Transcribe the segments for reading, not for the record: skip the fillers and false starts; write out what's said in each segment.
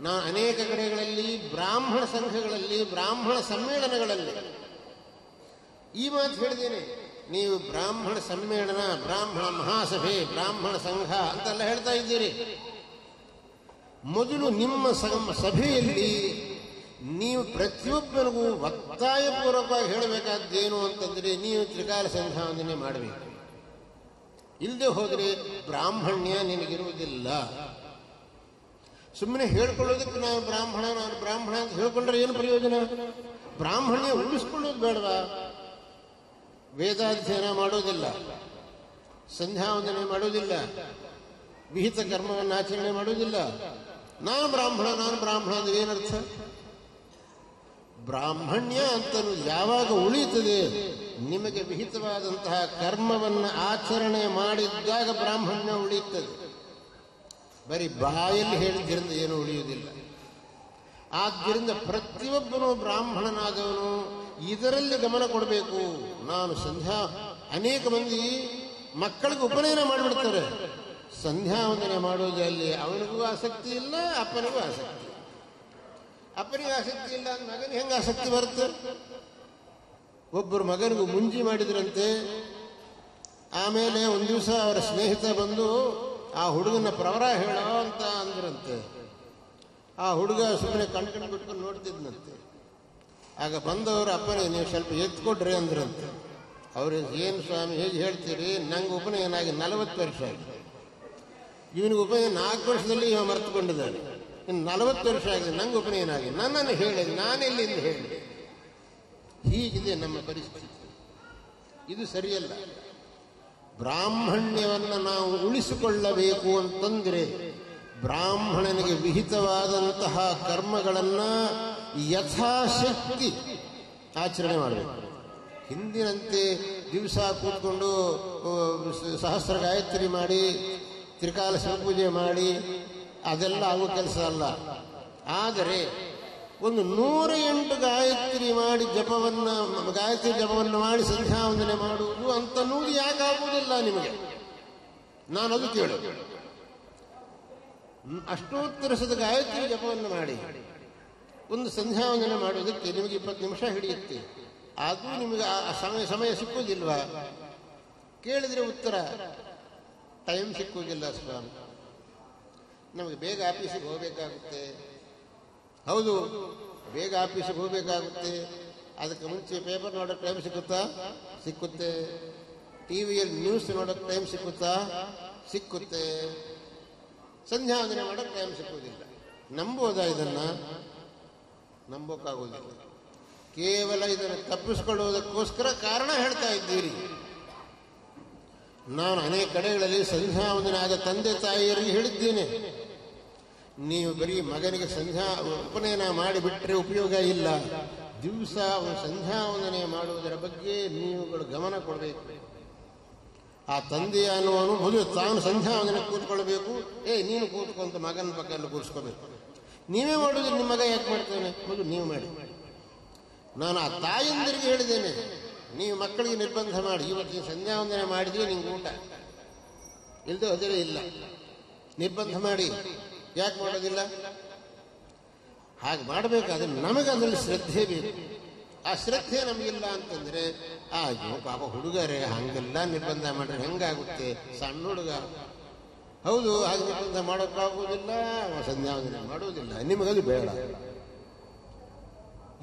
ನಾನು ಅನೇಕ ಕಡೆಗಳಲ್ಲಿ ಬ್ರಾಹ್ಮಣ ಸಂಘಗಳಲ್ಲಿ, ಬ್ರಾಹ್ಮಣ ಸಮ್ಮೇಳನಗಳಲ್ಲಿ ಈ ಮಾತು ಹೇಳಿದ್ದೇನೆ. ನೀವು ಬ್ರಾಹ್ಮಣ ಸಮ್ಮೇಳನ, ಬ್ರಾಹ್ಮಣ ಮಹಾಸಭೆ, ಬ್ರಾಹ್ಮಣ ಸಂಘ ಅಂತೆಲ್ಲ ಹೇಳ್ತಾ ಇದ್ದೀರಿ. ಮೊದಲು ನಿಮ್ಮ ಸಭೆಯಲ್ಲಿ ನೀವು ಪ್ರತಿಯೊಬ್ಬರಿಗೂ ಒತ್ತಾಯಪೂರ್ವಕವಾಗಿ ಹೇಳಬೇಕಾದ್ದೇನು ಅಂತಂದ್ರೆ, ನೀವು ತ್ರಿಕಾಲ ಸಂಧ್ಯಾವಂದನೆ ಮಾಡಬೇಕು. ಇಲ್ಲದೆ ಹೋದರೆ ಬ್ರಾಹ್ಮಣ್ಯ ನಿನಗಿರುವುದಿಲ್ಲ. ಸುಮ್ಮನೆ ಹೇಳ್ಕೊಳ್ಳೋದಕ್ಕೆ ನಾನು ಬ್ರಾಹ್ಮಣ ಅಂತ ಹೇಳ್ಕೊಂಡ್ರೆ ಏನು ಪ್ರಯೋಜನ? ಬ್ರಾಹ್ಮಣ್ಯ ಉಳಿಸ್ಕೊಳ್ಳೋದು ಬೇಡವಾ? ವೇದಾಧ್ಯಯನ ಮಾಡೋದಿಲ್ಲ, ಸಂಧ್ಯಾವಂದನೆ ಮಾಡೋದಿಲ್ಲ, ವಿಹಿತ ಕರ್ಮವನ್ನು ಆಚರಣೆ ಮಾಡೋದಿಲ್ಲ. ನಾನು ಬ್ರಾಹ್ಮಣ ಅಂದ್ರೆ ಏನರ್ಥ? ಬ್ರಾಹ್ಮಣ್ಯ ಅಂತ ಯಾವಾಗ ಉಳಿಯುತ್ತದೆ? ನಿಮಗೆ ವಿಹಿತವಾದಂತಹ ಕರ್ಮವನ್ನು ಆಚರಣೆ ಮಾಡಿದ್ದಾಗ ಬ್ರಾಹ್ಮಣ್ಯ ಉಳಿಯುತ್ತದೆ. ಬರೀ ಬಾಯಲ್ಲಿ ಹೇಳಿದ್ದರಿಂದ ಏನೂ ಉಳಿಯುವುದಿಲ್ಲ. ಆದ್ದರಿಂದ ಪ್ರತಿಯೊಬ್ಬನು ಬ್ರಾಹ್ಮಣನಾದವನು ಇದರಲ್ಲಿ ಗಮನ ಕೊಡಬೇಕು. ನಾನು ಅನೇಕ ಮಂದಿ ಮಕ್ಕಳಿಗೆ ಉಪನಯನ ಮಾಡಿಬಿಡ್ತಾರೆ, ಸಂಧ್ಯಾವಂದನೆ ಮಾಡೋದಲ್ಲಿ ಅವನಿಗೂ ಆಸಕ್ತಿ ಇಲ್ಲ, ಅಪ್ಪನಿಗೂ ಆಸಕ್ತಿ. ಅಪ್ಪನಿಗೆ ಆಸಕ್ತಿ ಇಲ್ಲ ಅಂದ ಮಗನಿಗೆ ಹೆಂಗೆ ಆಸಕ್ತಿ ಬರುತ್ತೆ? ಒಬ್ಬರು ಮಗನಿಗೂ ಮುಂಜಿ ಮಾಡಿದ್ರಂತೆ. ಆಮೇಲೆ ಒಂದು ದಿವಸ ಅವರ ಸ್ನೇಹಿತ ಬಂದು ಆ ಹುಡುಗನ ಪ್ರವರ ಹೇಳೋ ಅಂತ ಅಂದ್ರಂತೆ. ಆ ಹುಡುಗ ಸುಮ್ಮನೆ ಕಣ್ಕಂಡು ಬಿಟ್ಕೊಂಡು ನೋಡ್ತಿದ್ನಂತೆ. ಆಗ ಬಂದವರು ಅಪ್ಪನೇ ನೀವು ಸ್ವಲ್ಪ ಎತ್ಕೊಡ್ರಿ ಅಂದ್ರಂತೆ. ಅವ್ರು ಏನು ಸ್ವಾಮಿ ಹೇಗೆ ಹೇಳ್ತೀರಿ? ನಂಗೆ ಉಪನಯನ ಆಗಿ 40 ವರ್ಷ ಆಗಿದೆ, ಇವನಿಗೆ ಉಪನಯನ 4 ವರ್ಷದಲ್ಲಿ ಇವ ಮರೆತುಕೊಂಡಿದ್ದಾನೆ, ಇನ್ನು 40 ವರ್ಷ ಆಗಿದೆ, ನಂಗೆ ಉಪನಯನ ಆಗಿ ನನ್ನನ್ನು ಹೇಳಿದೆ, ನಾನೆಲ್ಲಿಂದ ಹೇಳಿದೆ? ಹೀಗಿದೆ ನಮ್ಮ ಪರಿಸ್ಥಿತಿ. ಇದು ಸರಿಯಲ್ಲ. ಬ್ರಾಹ್ಮಣ್ಯವನ್ನು ನಾವು ಉಳಿಸಿಕೊಳ್ಳಬೇಕು ಅಂತಂದ್ರೆ ಬ್ರಾಹ್ಮಣನಿಗೆ ವಿಹಿತವಾದಂತಹ ಕರ್ಮಗಳನ್ನು ಯಥಾಶಕ್ತಿ ಆಚರಣೆ ಮಾಡಬೇಕು. ಹಿಂದಿನಂತೆ ದಿವಸ ಕೂತ್ಕೊಂಡು ಸಹಸ್ರ ಗಾಯತ್ರಿ ಮಾಡಿ, ತ್ರಿಕಾಲ ಶಿವಪೂಜೆ ಮಾಡಿ ಅದೆಲ್ಲ ಆಗುವ ಕೆಲಸ ಅಲ್ಲ. ಆದರೆ ಒಂದು 108 ಗಾಯತ್ರಿ ಮಾಡಿ ಗಾಯತ್ರಿ ಜಪವನ್ನು ಮಾಡಿ ಸಂಧ್ಯಾವಂದನೆ ಮಾಡುವುದು ಅಂತನ್ನುವುದು ಯಾಕಾಗುವುದಿಲ್ಲ ನಿಮಗೆ? ನಾನು ಅದು ಕೇಳೋದು. ಅಷ್ಟೋತ್ತರಸದ ಗಾಯತ್ರಿ ಜಪವನ್ನು ಮಾಡಿ ಒಂದು ಸಂಧ್ಯಾವಂದನೆ ಮಾಡುವುದಕ್ಕೆ ನಿಮಗೆ 20 ನಿಮಿಷ ಹಿಡಿಯುತ್ತೆ. ಅದು ನಿಮಗೆ ಆ ಸಮಯ ಸಿಕ್ಕುವುದಿಲ್ವಾ? ಕೇಳಿದ್ರೆ ಉತ್ತರ ಟೈಮ್ ಸಿಕ್ಕುವುದಿಲ್ಲ ಸ್ವಾಮಿ, ನಮಗೆ ಬೇಗ ಆಫೀಸಿಗೆ ಹೋಗಬೇಕಾಗುತ್ತೆ. ಹೌದು, ಬೇಗ ಆಫೀಸಿಗೆ ಹೋಗಬೇಕಾಗುತ್ತೆ. ಅದಕ್ಕೆ ಮುಂಚೆ ಪೇಪರ್ ನೋಡೋಕೆ ಟೈಮ್ ಸಿಕ್ಕುತ್ತೆ. ಟಿವಿಯಲ್ಲಿ ನ್ಯೂಸ್ ನೋಡೋಕೆ ಟೈಮ್ ಸಿಕ್ಕುತ್ತೆ. ಸಂಧ್ಯಾವಂದನೆ ಮಾಡೋಕೆ ಟೈಮ್ ಸಿಕ್ಕುವುದಿಲ್ಲ. ನಂಬೋದಾ? ಇದನ್ನು ನಂಬೋಕ್ಕಾಗೋದಿಲ್ಲ. ಕೇವಲ ಇದನ್ನು ತಪ್ಪಿಸಿಕೊಳ್ಳುವುದಕ್ಕೋಸ್ಕರ ಕಾರಣ ಹೇಳ್ತಾ ಇದ್ದೀರಿ. ನಾನು ಅನೇಕ ಕಡೆಗಳಲ್ಲಿ ಸಂಧ್ಯಾವಂದನೆ ಆದ ತಂದೆ ತಾಯಿಯರಿಗೆ ಹೇಳಿದ್ದೇನೆ, ನೀವು ಬರೀ ಮಗನಿಗೆ ಉಪನಯನ ಮಾಡಿಬಿಟ್ರೆ ಉಪಯೋಗ ಇಲ್ಲ. ದಿವಸ ಸಂಧ್ಯಾವಂದನೆ ಮಾಡುವುದರ ಬಗ್ಗೆ ನೀವುಗಳು ಗಮನ ಕೊಡಬೇಕು. ಆ ತಂದೆಯ ಅನ್ನುವನು ಮೊದಲು ತಾನು ಸಂಧ್ಯಾವಂದನೆ ಕೂತ್ಕೊಳ್ಬೇಕು. ನೀನು ಕೂತ್ಕೊಂತ ಮಗನ ಪಕ್ಕದಲ್ಲಿ ಕೂರಿಸ್ಕೋಬೇಕು. ನೀವೇ ಮಾಡೋದಿಲ್ಲ, ನಿಮ್ಮ ಮಗ ಯಾಕೆ ಮಾಡ್ತಾನೆ? ಮೊದಲು ನೀವು ಮಾಡಿ. ನಾನು ಆ ತಾಯಂದಿರಿಗೆ ಹೇಳಿದ್ದೇನೆ, ನೀವು ಮಕ್ಕಳಿಗೆ ನಿರ್ಬಂಧ ಮಾಡಿ, ಇವತ್ತು ನೀವು ಸಂಧ್ಯಾವಂದನೆ ಮಾಡಿದ್ರೆ ನಿಂಗೆ ಊಟ, ಇಲ್ಲದೆ ಅದೇ ಇಲ್ಲ, ನಿರ್ಬಂಧ ಮಾಡಿ. ಯಾಕೆ ಮಾಡೋದಿಲ್ಲ? ಹಾಗೆ ಮಾಡಬೇಕಾದ್ರೆ ನಮಗೆ ಅದರಲ್ಲಿ ಶ್ರದ್ಧೆ ಬೇಕು. ಆ ಶ್ರದ್ಧೆ ನಮಗಿಲ್ಲ ಅಂತಂದ್ರೆ ಪಾಪ ಹುಡುಗರೇ ಹಂಗೆಲ್ಲ ನಿರ್ಬಂಧ ಮಾಡ್ರೆ ಹೆಂಗಾಗುತ್ತೆ? ಸಣ್ಣ ಹುಡುಗ. ಹೌದು, ಹಾಗೆ ನಿರ್ಬಂಧ ಮಾಡೋಕ್ಕಾಗುವುದಿಲ್ಲ, ಸಂಧ್ಯಾವಂದನೆ ಮಾಡುವುದಿಲ್ಲ, ನಿಮಗದು ಬೇಡ.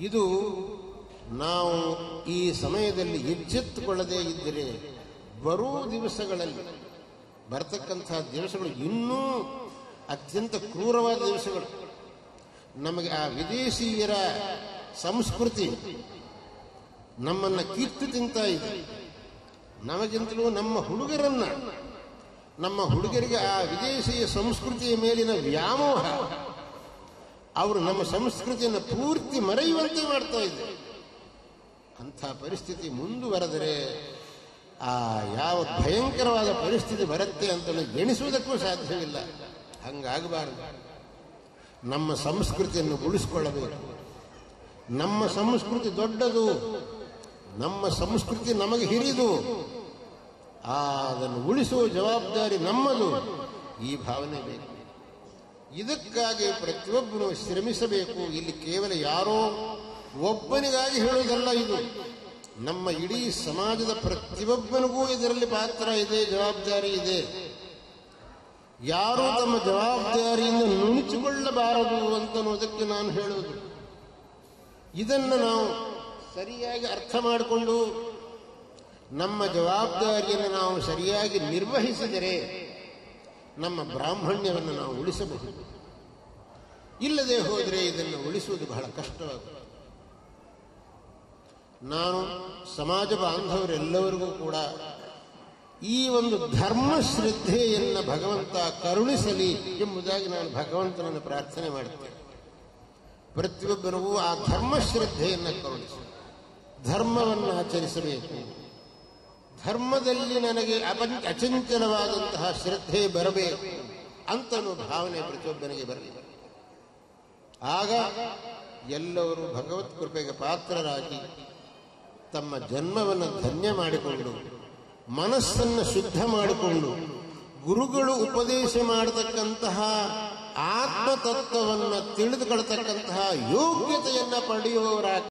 ಇದು ನಾವು ಈ ಸಮಯದಲ್ಲಿ ಎಚ್ಚೆತ್ತುಕೊಳ್ಳದೇ ಇದ್ದರೆ ಬರುವ ದಿವಸಗಳಲ್ಲಿ ಬರ್ತಕ್ಕಂಥ ದಿವಸಗಳು ಇನ್ನೂ ಅತ್ಯಂತ ಕ್ರೂರವಾದ ದಿವಸಗಳು. ನಮಗೆ ಆ ವಿದೇಶೀಯರ ಸಂಸ್ಕೃತಿ ನಮ್ಮನ್ನು ಕಿತ್ತು ತಿಂತಾ ಇದೆ. ನಮಗಿಂತಲೂ ನಮ್ಮ ಹುಡುಗರಿಗೆ ಆ ವಿದೇಶೀಯ ಸಂಸ್ಕೃತಿಯ ಮೇಲಿನ ವ್ಯಾಮೋಹ ಅವರು ನಮ್ಮ ಸಂಸ್ಕೃತಿಯನ್ನು ಪೂರ್ತಿ ಮರೆಯುವಂತೆ ಮಾಡ್ತಾ ಇದ್ದಾರೆ. ಅಂಥ ಪರಿಸ್ಥಿತಿ ಮುಂದುವರೆದರೆ ಯಾವ ಭಯಂಕರವಾದ ಪರಿಸ್ಥಿತಿ ಬರುತ್ತೆ ಅಂತ ಎಣಿಸುವುದಕ್ಕೂ ಸಾಧ್ಯವಿಲ್ಲ. ಹಂಗಾಗಬಾರದು. ನಮ್ಮ ಸಂಸ್ಕೃತಿಯನ್ನು ಉಳಿಸಿಕೊಳ್ಳಬೇಕು. ನಮ್ಮ ಸಂಸ್ಕೃತಿ ದೊಡ್ಡದು, ನಮ್ಮ ಸಂಸ್ಕೃತಿ ನಮಗೆ ಹಿರಿದು, ಅದನ್ನು ಉಳಿಸುವ ಜವಾಬ್ದಾರಿ ನಮ್ಮದು. ಈ ಭಾವನೆ ಬೇಕು. ಇದಕ್ಕಾಗಿ ಪ್ರತಿಯೊಬ್ಬನು ಶ್ರಮಿಸಬೇಕು. ಇಲ್ಲಿ ಕೇವಲ ಯಾರೋ ಒಬ್ಬನಿಗಾಗಿ ಹೇಳುವುದಲ್ಲ, ಇದು ನಮ್ಮ ಇಡೀ ಸಮಾಜದ ಪ್ರತಿಯೊಬ್ಬನಿಗೂ ಇದರಲ್ಲಿ ಪಾತ್ರ ಇದೆ, ಜವಾಬ್ದಾರಿ ಇದೆ. ಯಾರು ತಮ್ಮ ಜವಾಬ್ದಾರಿಯಿಂದ ನುಣುಚಿಕೊಳ್ಳಬಾರದು ಅಂತನ್ನೋದಕ್ಕೆ ನಾನು ಹೇಳುವುದು. ಇದನ್ನು ನಾವು ಸರಿಯಾಗಿ ಅರ್ಥ ಮಾಡಿಕೊಂಡು ನಮ್ಮ ಜವಾಬ್ದಾರಿಯನ್ನು ನಾವು ಸರಿಯಾಗಿ ನಿರ್ವಹಿಸಿದರೆ ನಮ್ಮ ಬ್ರಾಹ್ಮಣ್ಯವನ್ನು ನಾವು ಉಳಿಸಬಹುದು. ಇಲ್ಲದೆ ಹೋದರೆ ಇದನ್ನು ಉಳಿಸುವುದು ಬಹಳ ಕಷ್ಟವಾಗುತ್ತದೆ. ನಾನು ಸಮಾಜ ಬಾಂಧವರೆಲ್ಲರಿಗೂ ಕೂಡ ಈ ಒಂದು ಧರ್ಮ ಶ್ರದ್ಧೆಯನ್ನು ಭಗವಂತ ಕರುಣಿಸಲಿ ಎಂಬುದಾಗಿ ನಾನು ಭಗವಂತನನ್ನು ಪ್ರಾರ್ಥನೆ ಮಾಡುತ್ತೇನೆ. ಪ್ರತಿಯೊಬ್ಬರಿಗೂ ಆ ಧರ್ಮ ಶ್ರದ್ಧೆಯನ್ನು ಕರುಣಿಸಿ ಧರ್ಮವನ್ನು ಆಚರಿಸಬೇಕು. ಧರ್ಮದಲ್ಲಿ ನನಗೆ ಅಚಂಚಲವಾದಂತಹ ಶ್ರದ್ಧೆ ಬರಬೇಕು ಅಂತನೂ ಭಾವನೆ ಪ್ರತಿಯೊಬ್ಬನಿಗೆ ಬರಲಿ. ಆಗ ಎಲ್ಲರೂ ಭಗವತ್ ಕೃಪೆಗೆ ಪಾತ್ರರಾಗಿ ತಮ್ಮ ಜನ್ಮವನ್ನು ಧನ್ಯ ಮಾಡಿಕೊಂಡು ಮನಸ್ಸನ್ನು ಶುದ್ಧ ಮಾಡಿಕೊಂಡು ಗುರುಗಳು ಉಪದೇಶ ಮಾಡತಕ್ಕಂತಹ ಆತ್ಮತತ್ವವನ್ನು ತಿಳಿದುಕೊಳ್ತಕ್ಕಂತಹ ಯೋಗ್ಯತೆಯನ್ನು ಪಡೆಯುವವರಾಗಿ